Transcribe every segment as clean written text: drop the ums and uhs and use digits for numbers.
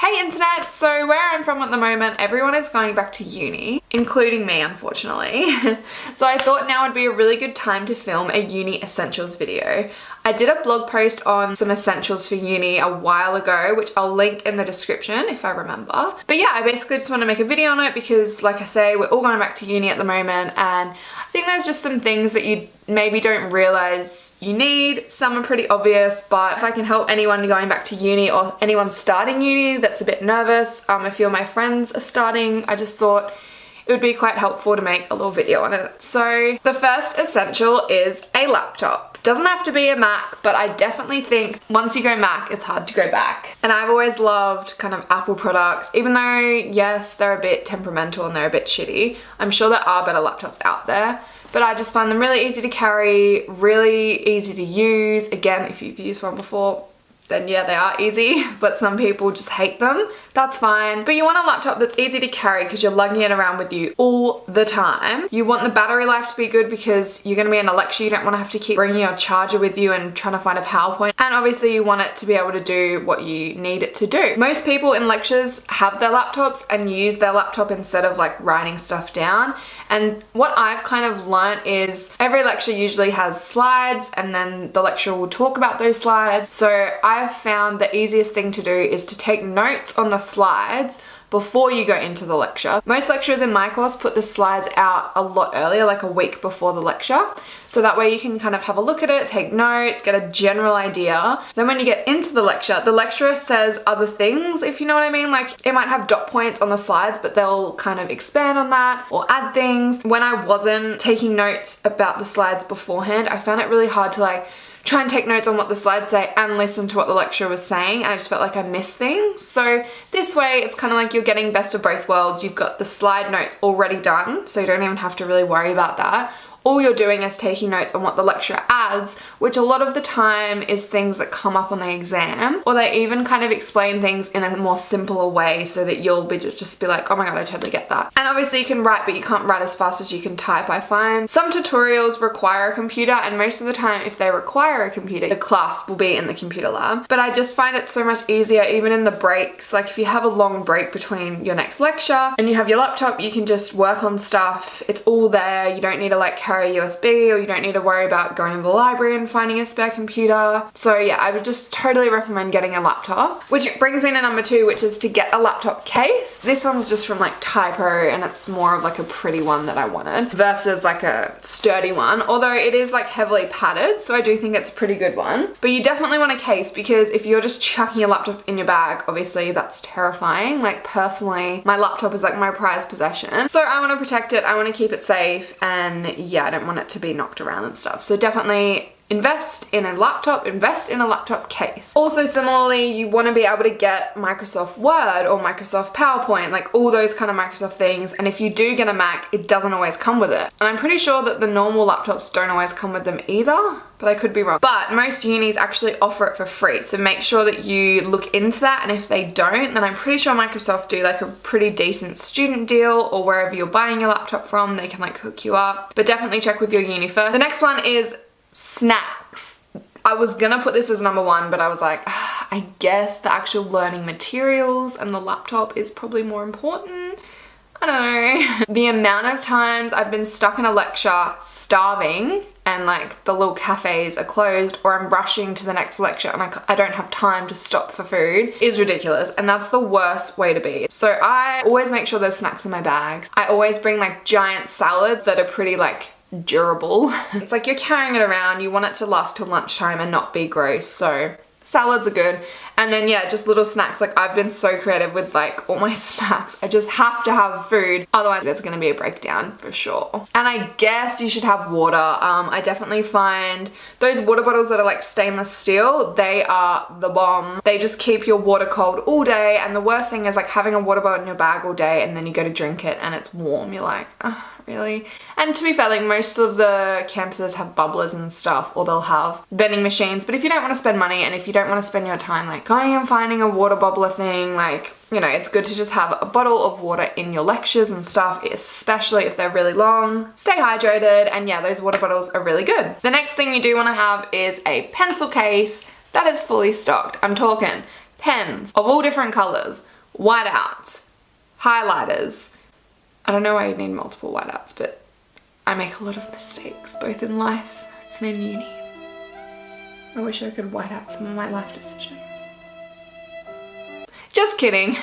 Hey internet! So where I'm from at the moment, everyone is going back to uni, including me unfortunately. So I thought now would be a really good time to film a uni essentials video. I did a blog post on some essentials for uni a while ago, which I'll link in the description if I remember. But yeah, I basically just want to make a video on it because, like I say, we're all going back to uni at the moment, and I think there's just some things that you maybe don't realize you need. Some are pretty obvious, but if I can help anyone going back to uni or anyone starting uni that's a bit nervous, a few of my friends are starting, I just thought it would be quite helpful to make a little video on it. So the first essential is a laptop. Doesn't have to be a Mac, but I definitely think once you go Mac, it's hard to go back. And I've always loved kind of Apple products, even though yes, they're a bit temperamental and they're a bit shitty. I'm sure there are better laptops out there, but I just find them really easy to carry, really easy to use. Again, if you've used one before, then yeah, they are easy, but some people just hate them. That's fine. But you want a laptop that's easy to carry because you're lugging it around with you all the time. You want the battery life to be good because you're going to be in a lecture. You don't want to have to keep bringing your charger with you and trying to find a PowerPoint. And obviously you want it to be able to do what you need it to do. Most people in lectures have their laptops and use their laptop instead of like writing stuff down. And what I've kind of learnt is every lecture usually has slides and then the lecturer will talk about those slides. So I've found the easiest thing to do is to take notes on the slides before you go into the lecture. Most lecturers in my course put the slides out a lot earlier, like a week before the lecture. So that way you can kind of have a look at it, take notes, get a general idea. Then when you get into the lecturer says other things, if you know what I mean. Like it might have dot points on the slides, but they'll kind of expand on that or add things. When I wasn't taking notes about the slides beforehand, I found it really hard to like try and take notes on what the slides say and listen to what the lecturer was saying, and I just felt like I missed things. So this way it's kind of like you're getting best of both worlds. You've got the slide notes already done, so you don't even have to really worry about that. All you're doing is taking notes on what the lecturer adds, which a lot of the time is things that come up on the exam, or they even kind of explain things in a more simpler way so that you'll just be like, oh my god, I totally get that. And obviously you can write, but you can't write as fast as you can type, I find. Some tutorials require a computer, and most of the time if they require a computer, the class will be in the computer lab. But I just find it so much easier even in the breaks. Like if you have a long break between your next lecture and you have your laptop, you can just work on stuff. It's all there. You don't need to like carry a USB, or you don't need to worry about going to the library and finding a spare computer. So yeah, I would just totally recommend getting a laptop. Which brings me to number 2, which is to get a laptop case. This one's just from like Typo, and it's more of like a pretty one that I wanted versus like a sturdy one, although it is like heavily padded, so I do think it's a pretty good one. But you definitely want a case, because if you're just chucking your laptop in your bag, obviously that's terrifying. Like personally, my laptop is like my prized possession, so I want to protect it, I want to keep it safe, and yeah, I don't want it to be knocked around and stuff. So definitely invest in a laptop, invest in a laptop case. Also similarly, you want to be able to get Microsoft Word or Microsoft PowerPoint, like all those kind of Microsoft things. And if you do get a Mac, it doesn't always come with it. And I'm pretty sure that the normal laptops don't always come with them either, but I could be wrong. But most unis actually offer it for free, so make sure that you look into that, and if they don't, then I'm pretty sure Microsoft do like a pretty decent student deal, or wherever you're buying your laptop from, they can like hook you up. But definitely check with your uni first. The next one is snacks. I was gonna put this as number 1, but I was like, I guess the actual learning materials and the laptop is probably more important. I don't know. The amount of times I've been stuck in a lecture starving and like the little cafes are closed, or I'm rushing to the next lecture and I don't have time to stop for food is ridiculous, and that's the worst way to be. So I always make sure there's snacks in my bags. I always bring like giant salads that are pretty like durable. It's like you're carrying it around, you want it to last till lunchtime and not be gross, so salads are good. And then yeah, just little snacks. Like I've been so creative with like all my snacks. I just have to have food, otherwise there's gonna be a breakdown for sure. And I guess you should have water. I definitely find those water bottles that are like stainless steel, they are the bomb. They just keep your water cold all day, and the worst thing is like having a water bottle in your bag all day and then you go to drink it and it's warm. You're like, oh, really? And to be fair, like most of the campuses have bubblers and stuff, or they'll have vending machines. But if you don't want to spend money, and if you don't want to spend your time like going and finding a water bubbler thing, like, you know, it's good to just have a bottle of water in your lectures and stuff, especially if they're really long. Stay hydrated, and yeah, those water bottles are really good. The next thing you do want to have is a pencil case that is fully stocked. I'm talking pens of all different colors, whiteouts, highlighters. I don't know why you need multiple whiteouts, but I make a lot of mistakes, both in life and in uni. I wish I could white out some of my life decisions. Just kidding.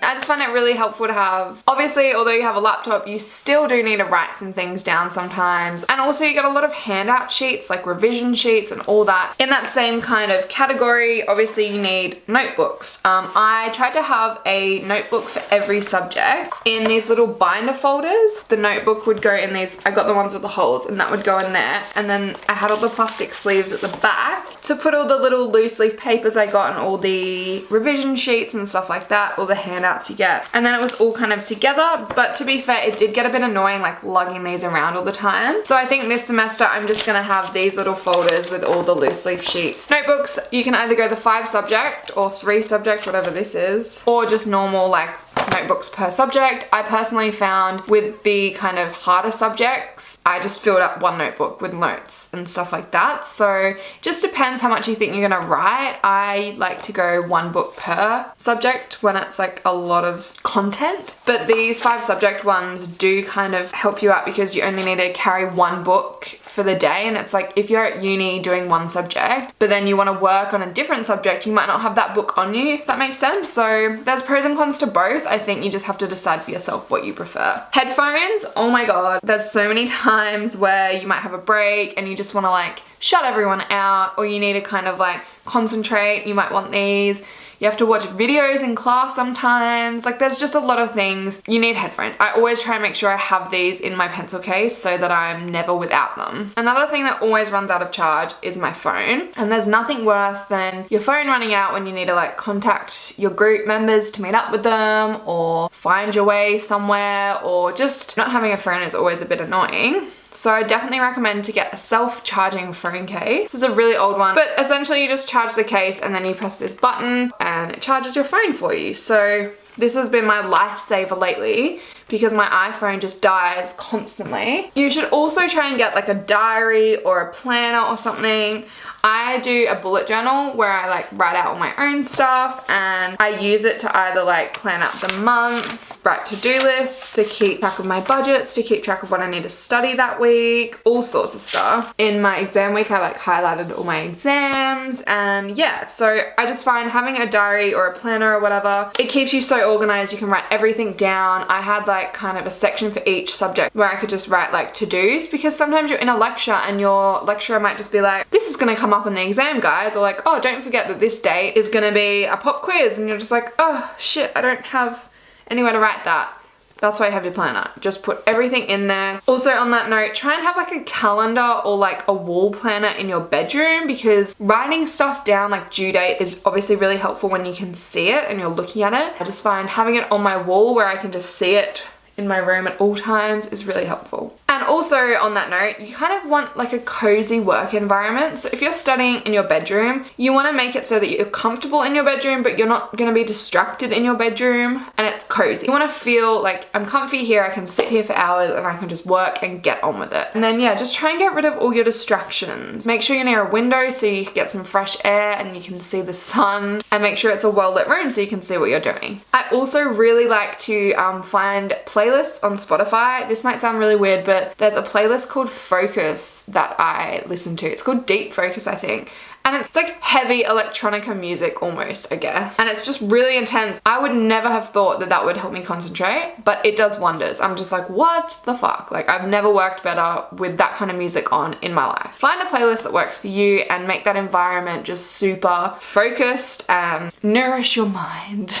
I just find it really helpful to have, obviously, although you have a laptop, you still do need to write some things down sometimes. And also you get a lot of handout sheets, like revision sheets and all that. In that same kind of category, obviously you need notebooks. I tried to have a notebook for every subject in these little binder folders. The notebook would go in these, I got the ones with the holes, and that would go in there. And then I had all the plastic sleeves at the back to put all the little loose leaf papers I got and all the revision sheets and stuff like that, all the handouts you get. And then it was all kind of together, but to be fair, it did get a bit annoying like lugging these around all the time. So I think this semester I'm just gonna have these little folders with all the loose leaf sheets. Notebooks, you can either go the 5 subject or 3 subject, whatever this is, or just normal like notebooks per subject. I personally found with the kind of harder subjects, I just filled up one notebook with notes and stuff like that. So it just depends how much you think you're gonna write. I like to go 1 book per subject when it's like a lot of content. But these 5 subject ones do kind of help you out because you only need to carry 1 book for the day. And it's like if you're at uni doing 1 subject, but then you want to work on a different subject, you might not have that book on you, if that makes sense. So there's pros and cons to both. I think you just have to decide for yourself what you prefer. Headphones, oh my god, there's so many times where you might have a break and you just want to like shut everyone out, or you need to kind of like concentrate. You might want these. You have to watch videos in class sometimes. Like there's just a lot of things. You need headphones. I always try and make sure I have these in my pencil case so that I'm never without them. Another thing that always runs out of charge is my phone. And there's nothing worse than your phone running out when you need to like contact your group members to meet up with them or find your way somewhere, or just not having a phone is always a bit annoying. So I definitely recommend to get a self-charging phone case. This is a really old one, but essentially you just charge the case and then you press this button and it charges your phone for you. So this has been my lifesaver lately because my iPhone just dies constantly. You should also try and get like a diary or a planner or something. I do a bullet journal where I like write out all my own stuff, and I use it to either like plan out the months, write to-do lists, to keep track of my budgets, to keep track of what I need to study that week, all sorts of stuff. In my exam week, I like highlighted all my exams, and yeah, so I just find having a diary or a planner or whatever, it keeps you so organized. You can write everything down. I had like kind of a section for each subject where I could just write like to-dos, because sometimes you're in a lecture and your lecturer might just be like, this is gonna come up in the exam, guys, or like, oh, don't forget that this date is gonna be a pop quiz, and you're just like, oh shit, I don't have anywhere to write that. That's why I have your planner. Just put everything in there. Also on that note, try and have like a calendar or like a wall planner in your bedroom, because writing stuff down like due dates is obviously really helpful when you can see it and you're looking at it. I just find having it on my wall where I can just see it in my room at all times is really helpful. And also on that note, you kind of want like a cozy work environment. So if you're studying in your bedroom, you want to make it so that you're comfortable in your bedroom, but you're not going to be distracted in your bedroom, and it's cozy. You want to feel like, I'm comfy here, I can sit here for hours and I can just work and get on with it. And then yeah, just try and get rid of all your distractions. Make sure you're near a window so you can get some fresh air and you can see the sun, and make sure it's a well lit room so you can see what you're doing. I also really like to find playlists on Spotify. This might sound really weird, but there's a playlist called Focus that I listen to. It's called Deep Focus, I think. And it's like heavy electronica music almost, I guess. And it's just really intense. I would never have thought that that would help me concentrate, but it does wonders. I'm just like, what the fuck? Like, I've never worked better with that kind of music on in my life. Find a playlist that works for you and make that environment just super focused and nourish your mind.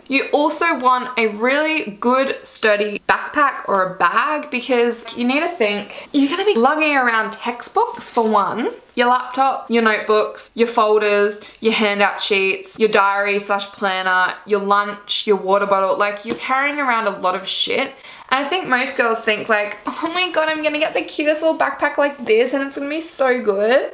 You also want a really good sturdy backpack or a bag, because you need to think, you're gonna be lugging around textbooks for one, your laptop, your notebooks, your folders, your handout sheets, your diary / planner, your lunch, your water bottle. Like, you're carrying around a lot of shit. And I think most girls think like, oh my god, I'm gonna get the cutest little backpack like this and it's gonna be so good.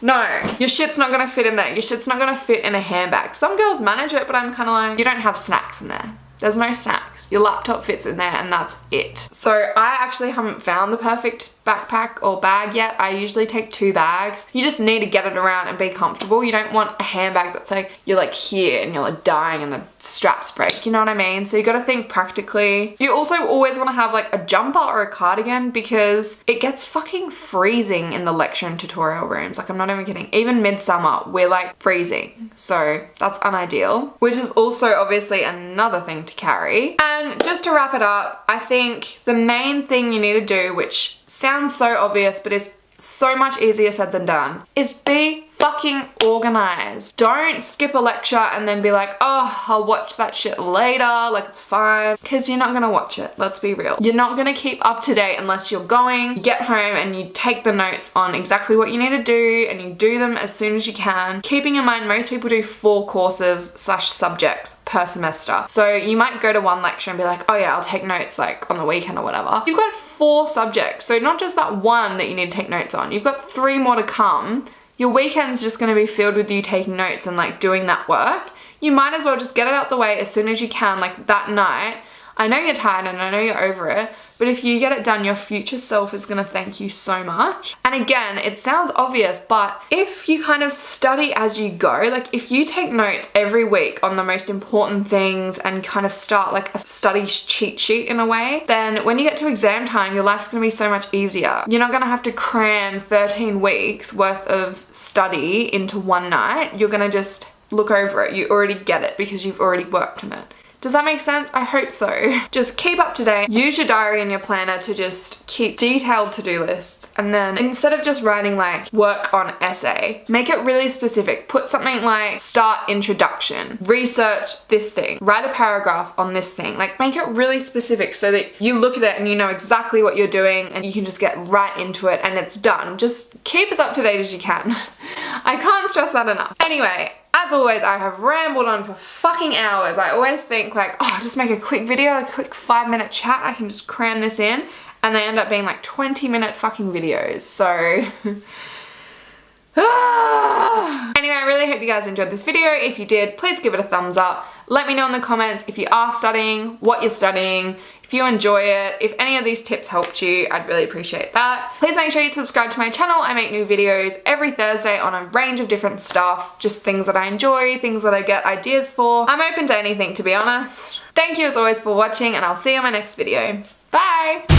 No, your shit's not gonna fit in there. Your shit's not gonna fit in a handbag. Some girls manage it, but I'm kind of like, you don't have snacks in there. There's no snacks. Your laptop fits in there and that's it. So I actually haven't found the perfect backpack or bag yet. I usually take 2 bags. You just need to get it around and be comfortable. You don't want a handbag that's like, you're like here and you're like dying and the straps break, you know what I mean? So you gotta think practically. You also always wanna have like a jumper or a cardigan because it gets fucking freezing in the lecture and tutorial rooms. Like, I'm not even kidding. Even midsummer, we're like freezing. So that's unideal, which is also obviously another thing to carry. And just to wrap it up, I think the main thing you need to do, which sounds so obvious but is so much easier said than done, is be fucking organized. Don't skip a lecture and then be like, oh, I'll watch that shit later, like it's fine, because you're not gonna watch it. Let's be real. You're not gonna keep up to date unless you're going, you get home and you take the notes on exactly what you need to do and you do them as soon as you can. Keeping in mind, most people do 4 courses / subjects per semester. So you might go to one lecture and be like, oh yeah, I'll take notes like on the weekend or whatever. You've got 4 subjects, so not just that one that you need to take notes on. You've got 3 more to come. Your weekend's just going to be filled with you taking notes and like doing that work. You might as well just get it out the way as soon as you can, like that night. I know you're tired and I know you're over it, but if you get it done, your future self is going to thank you so much. And again, it sounds obvious, but if you kind of study as you go, like if you take notes every week on the most important things and kind of start like a study cheat sheet in a way, then when you get to exam time, your life's going to be so much easier. You're not going to have to cram 13 weeks worth of study into one night. You're going to just look over it. You already get it because you've already worked on it. Does that make sense? I hope so. Just keep up to date. Use your diary and your planner to just keep detailed to-do lists. And then instead of just writing like work on essay, make it really specific. Put something like start introduction, research this thing, write a paragraph on this thing. Like make it really specific so that you look at it and you know exactly what you're doing and you can just get right into it and it's done. Just keep as up to date as you can. I can't stress that enough. Anyway, as always, I have rambled on for fucking hours. I always think like, oh, just make a quick video, like a quick 5-minute chat. I can just cram this in. And they end up being like 20-minute fucking videos. So, anyway, I really hope you guys enjoyed this video. If you did, please give it a thumbs up. Let me know in the comments if you are studying, what you're studying, if you enjoy it, if any of these tips helped you, I'd really appreciate that. Please make sure you subscribe to my channel. I make new videos every Thursday on a range of different stuff, just things that I enjoy, things that I get ideas for. I'm open to anything, to be honest. Thank you as always for watching and I'll see you in my next video. Bye!